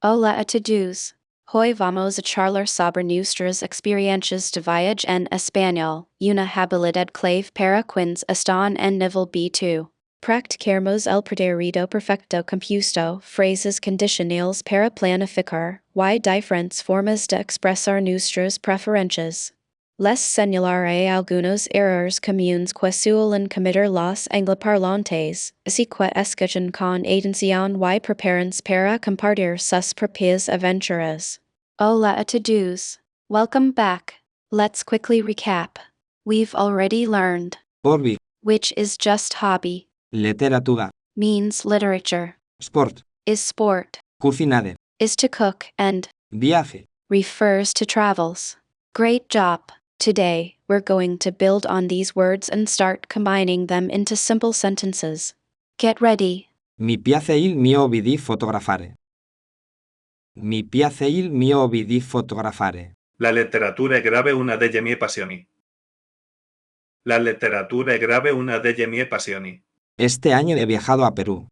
Hola a todos. Hoy vamos a charlar sobre nuestras experiencias de viaje en español, una habilidad clave para quienes están en nivel B2. Practicaremos el pretérito perfecto compuesto, frases condicionales para planificar, y diferentes formas de expresar nuestras preferencias. Les señalaré algunos errores comunes que suelen cometer los angloparlantes, así que escuchen con atención y prepárense para compartir sus propias aventuras. Hola a todos. Welcome back. Let's quickly recap. We've already learned Hobby, which is just hobby, literatura, means literature, sport, is sport, cucinare, is to cook, and viaje. refers to travels. Great job! Today, we're going to build on these words and start combining them into simple sentences. Get ready. Mi piace il mio di fotografare. Mi piace il mio di fotografare. La letteratura è grave una delle mie passioni. La letteratura è grave una delle mie passioni. Este año he viajado a Perú.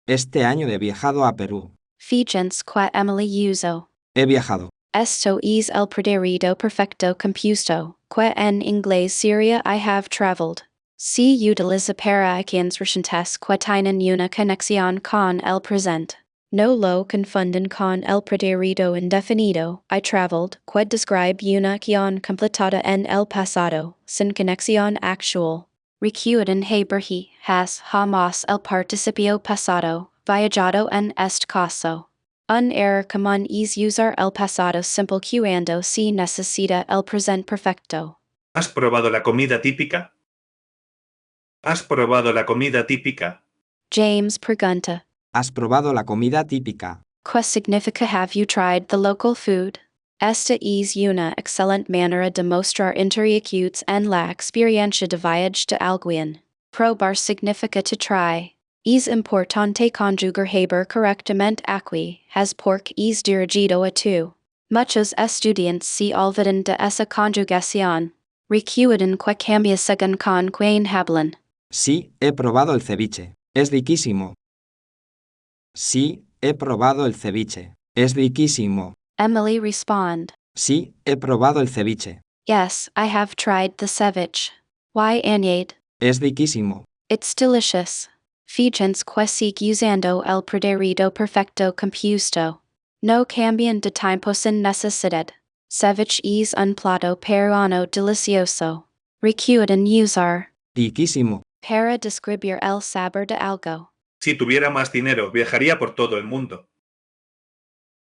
Este año he viajado a Perú. Fíjense que Emily uso. He viajado. Esto es el pretérito perfecto compuesto, que en inglés sería I have traveled. Se utiliza para acciones recientes que tienen una conexión con el presente. No lo confunden con el pretérito indefinido, I traveled, que describe una acción completada en el pasado, sin conexión actual. Recuerden haberhi has jamás el participio pasado, viajado en este caso. Un error común es usar el pasado simple cuando se necesita el presente perfecto. ¿Has probado la comida típica? ¿Has probado la comida típica? James pregunta. ¿Has probado la comida típica? ¿Qué significa have you tried the local food? Esta es una excelente manera de mostrar interacutes en la experiencia de viaje de alguien. Probar significa to try. Es importante conjugar haber correctamente aquí, has porque es dirigido a tú. Muchos estudiantes se olvidan de esa conjugación. Recuerden que cambia según con quien hablan. Sí, he probado el ceviche. Es riquísimo. Sí, he probado el ceviche. Es riquísimo. Emily respond. Sí, he probado el ceviche. Yes, I have tried the ceviche. Why añade? Es riquísimo. It's delicious. Fíjense que sigue usando el pretérito perfecto compuesto. No cambian de tiempo sin necesidad. Ceviche es un plato peruano delicioso. Recuerden usar Riquísimo. para describir el sabor de algo. Si tuviera más dinero, viajaría por todo el mundo.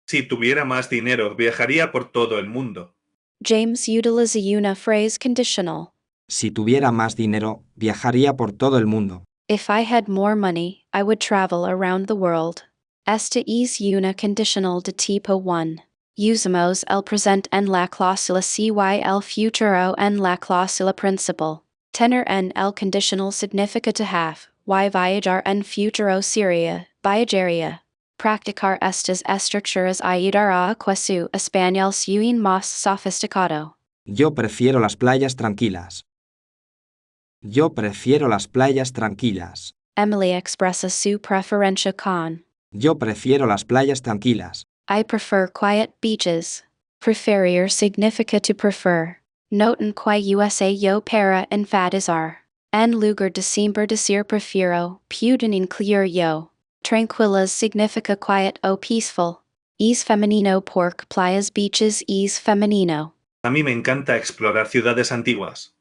Si tuviera más dinero, viajaría por todo el mundo. James utiliza una phrase conditional. Si tuviera más dinero, viajaría por todo el mundo. If I had more money, I would travel around the world. Esta es una conditional de tipo 1. Usamos el presente en la cláusula si el futuro en la cláusula principal. Tener en el conditional significa to have, y viajar en futuro sería, viajaría. Practicar estas estructuras ayudará a que su español sea más sofisticado. Yo prefiero las playas tranquilas. Yo prefiero las playas tranquilas. Emily expresa su preferencia con. Yo prefiero las playas tranquilas. I prefer quiet beaches. Preferir significa to prefer. Noten que usa yo para enfatizar. En lugar de siempre decir prefiero, pueden incluir yo. Tranquilas significa quiet o peaceful. Es femenino porque playas beaches es femenino. A mí me encanta explorar ciudades antiguas.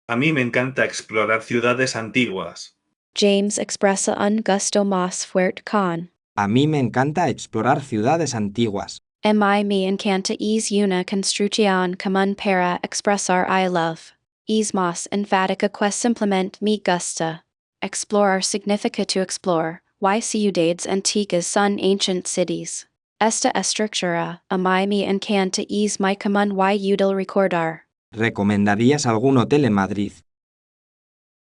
A mí me encanta explorar ciudades antiguas. James expresa un gusto más fuerte con. A mí me encanta explorar ciudades antiguas. A mí me encanta es una construcción común para expresar I love. Es más enfática que simplemente me gusta. Explorar significa to explore, y ciudades antiguas son ancient cities. Esta estructura, a mí me encanta es muy común y útil recordar. ¿Recomendarías algún hotel en Madrid?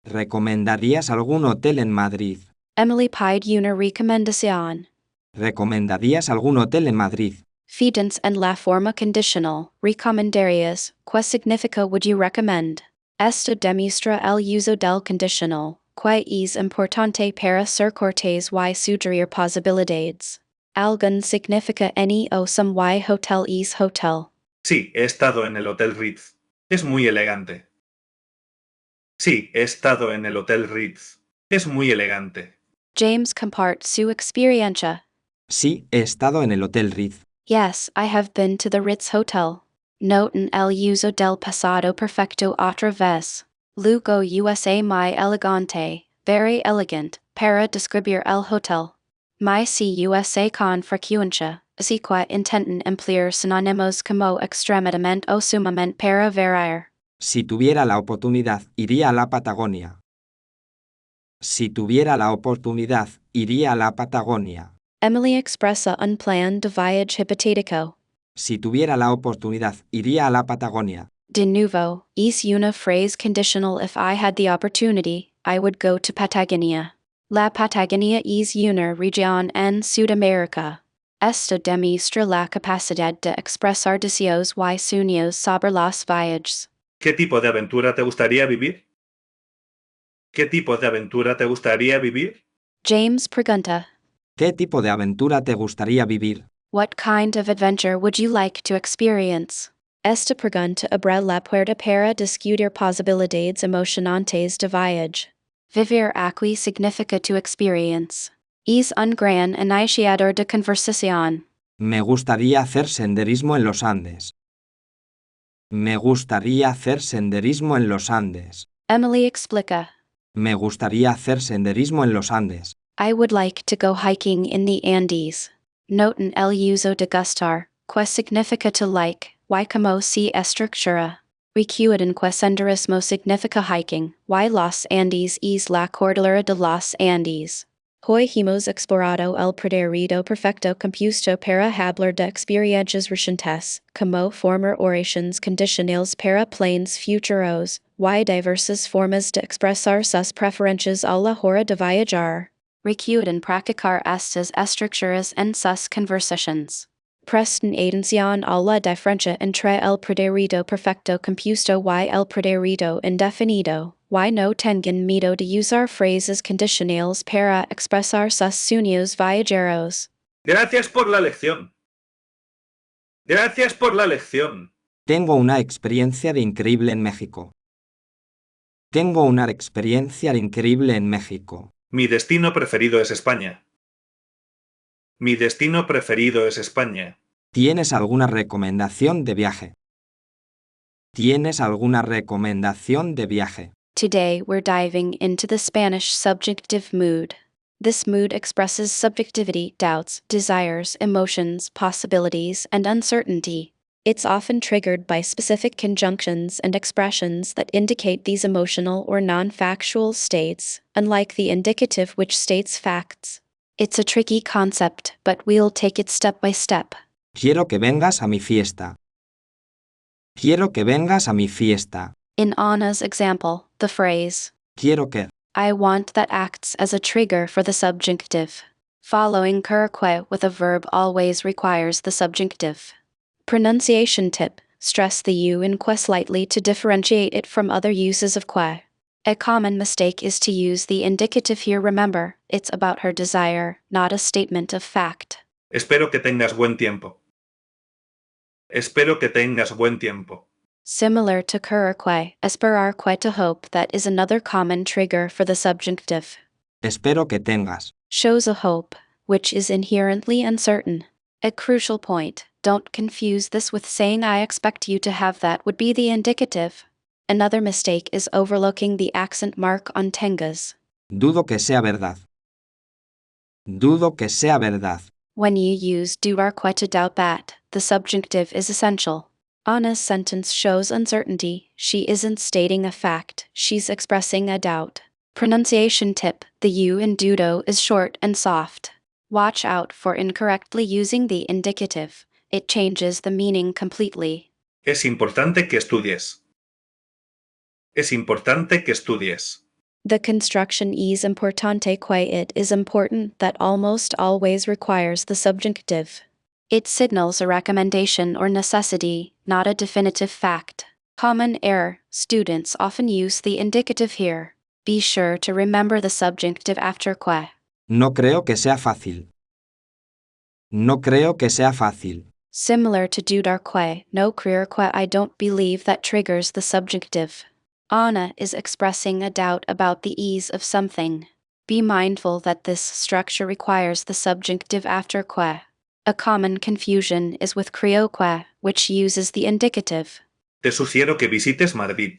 ¿Recomendarías algún hotel en Madrid? Emily pide una recomendación. ¿Recomendarías algún hotel en Madrid? Fíjense en la forma conditional, recomendarías, que significa would you recommend. Esto demuestra el uso del conditional, Que es importante para ser cortés y sugerir posibilidades. Algún significa ni o some y hotel es hotel. Sí, he estado en el Hotel Ritz. Es muy elegante. Sí, he estado en el Hotel Ritz. Es muy elegante. James compart su experiencia. Sí, he estado en el Hotel Ritz. Yes, I have been to the Ritz Hotel. Noten el uso del pasado perfecto otra vez. Luego USA muy elegante, very elegant, para describir el hotel. My si USA con frecuencia, así que intenten emplear sinónimos como extremadamente o sumamente para variar. Si tuviera la oportunidad, iría a la Patagonia. Si tuviera la oportunidad, iría a la Patagonia. Emily expresa un plan de viaje hipotético. Si tuviera la oportunidad, iría a la Patagonia. De nuevo, es una phrase conditional. If I had the opportunity, I would go to Patagonia. La Patagonia es una región en Sudamérica. Esto demuestra la capacidad de expresar deseos y sueños sobre los viajes. ¿Qué tipo de aventura te gustaría vivir? ¿Qué tipo de aventura te gustaría vivir? James pregunta, ¿Qué tipo de aventura te gustaría vivir? what kind of adventure would you like to experience? Esta pregunta abre la puerta para discutir posibilidades emocionantes de viaje. Vivir aquí significa to experience. Es un gran iniciador de conversación. Me gustaría hacer senderismo en los Andes. Me gustaría hacer senderismo en los Andes. Emily explica, Me gustaría hacer senderismo en los Andes. I would like to go hiking in the Andes. Noten el uso de gustar, que significa to like, y como si estructura. Recuerden que senderismo significa hiking, y los Andes es la cordillera de los Andes. Hoy hemos explorado el Pretérito Perfecto Compuesto para hablar de experiencias recientes, como formar oraciones condicionales para planes futuros, y diversas formas de expresar sus preferencias a la hora de viajar. Recuerden practicar estas estructuras en sus conversations. Presten atención a la diferencia entre el pretérito perfecto compuesto y el pretérito indefinido, y no tengan miedo de usar frases condicionales para expresar sus sueños viajeros. Gracias por la lección. Gracias por la lección. Tengo una experiencia de increíble en México. Tengo una experiencia increíble en México. Mi destino preferido es España. Mi destino preferido es España. ¿Tienes alguna recomendación de viaje? ¿Tienes alguna recomendación de viaje? Today we're diving into the Spanish subjunctive mood. This mood expresses subjectivity, doubts, desires, emotions, possibilities, and uncertainty. It's often triggered by specific conjunctions and expressions that indicate these emotional or non-factual states, unlike the indicative which states facts. It's a tricky concept, but we'll take it step by step. Quiero que vengas a mi fiesta. Quiero que vengas a mi fiesta. In Anna's example, the phrase, Quiero que. I want that acts as a trigger for the subjunctive. Following que with a verb always requires the subjunctive. Pronunciation tip: stress the U in que slightly to differentiate it from other uses of que. A common mistake is to use the indicative here. Remember, it's about her desire, not a statement of fact. Espero que tengas buen tiempo. Espero que tengas buen tiempo. Similar to querer que, esperar que to hope, that is another common trigger for the subjunctive. Espero que tengas. Shows a hope, which is inherently uncertain. A crucial point: don't confuse this with saying I expect you to have. That would be the indicative. Another mistake is overlooking the accent mark on tengas. Dudo que sea verdad. Dudo que sea verdad. When you use dudar que to doubt that, the subjunctive is essential. Anna's sentence shows uncertainty. She isn't stating a fact, she's expressing a doubt. Pronunciation tip: the U in dudo is short and soft. Watch out for incorrectly using the indicative. It changes the meaning completely. Es importante que estudies. Es importante que estudies. The construction es importante que it is important that almost always requires the subjunctive. It signals a recommendation or necessity, not a definitive fact. Common error: students often use the indicative here. Be sure to remember the subjunctive after que. No creo que sea fácil. No creo que sea fácil. Similar to dudar que, no creer que I don't believe that triggers the subjunctive. Anna is expressing a doubt about the ease of something. Be mindful that this structure requires the subjunctive after que. A common confusion is with creo que, which uses the indicative. Te sugiero que visites Madrid.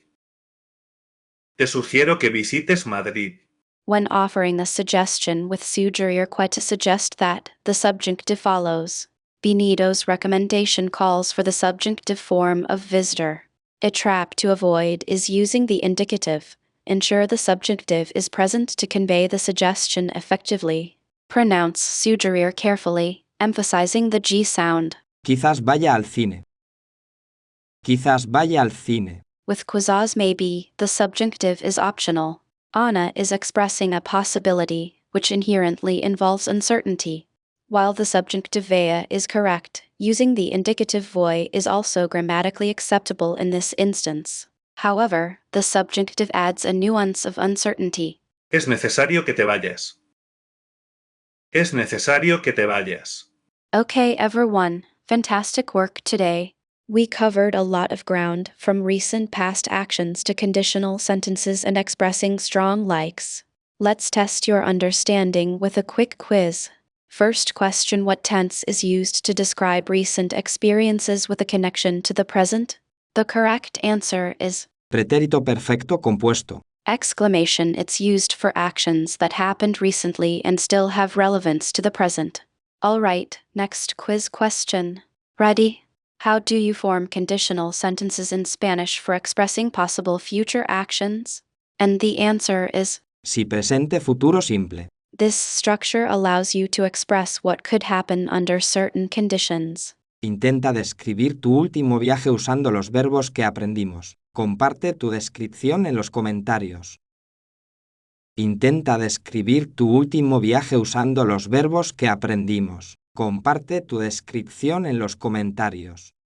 Te sugiero que visites Madrid. When offering a suggestion with sugerir que to suggest that, the subjunctive follows. Benito's recommendation calls for the subjunctive form of visitor. A trap to avoid is using the indicative. Ensure the subjunctive is present to convey the suggestion effectively. Pronounce sugerir carefully, emphasizing the G sound. Quizás vaya al cine. Quizás vaya al cine. With quizás maybe, the subjunctive is optional. Anna is expressing a possibility, which inherently involves uncertainty. While the subjunctive vea is correct, using the indicative voi is also grammatically acceptable in this instance. However, the subjunctive adds a nuance of uncertainty. Es necesario que te vayas. Es necesario que te vayas. Okay, everyone, fantastic work today. We covered a lot of ground, from recent past actions to conditional sentences and expressing strong likes. Let's test your understanding with a quick quiz. First question: what tense is used to describe recent experiences with a connection to the present? The correct answer is Pretérito perfecto compuesto. exclamation. It's used for actions that happened recently and still have relevance to the present. Alright, next quiz question. Ready? How do you form conditional sentences in Spanish for expressing possible future actions? And the answer is Si presente futuro simple. this structure allows you to express what could happen under certain conditions. Intenta describir tu último viaje usando los verbos que aprendimos. Comparte tu descripción en los comentarios. Intenta describir tu último viaje usando los verbos que aprendimos. Comparte tu descripción en los comentarios.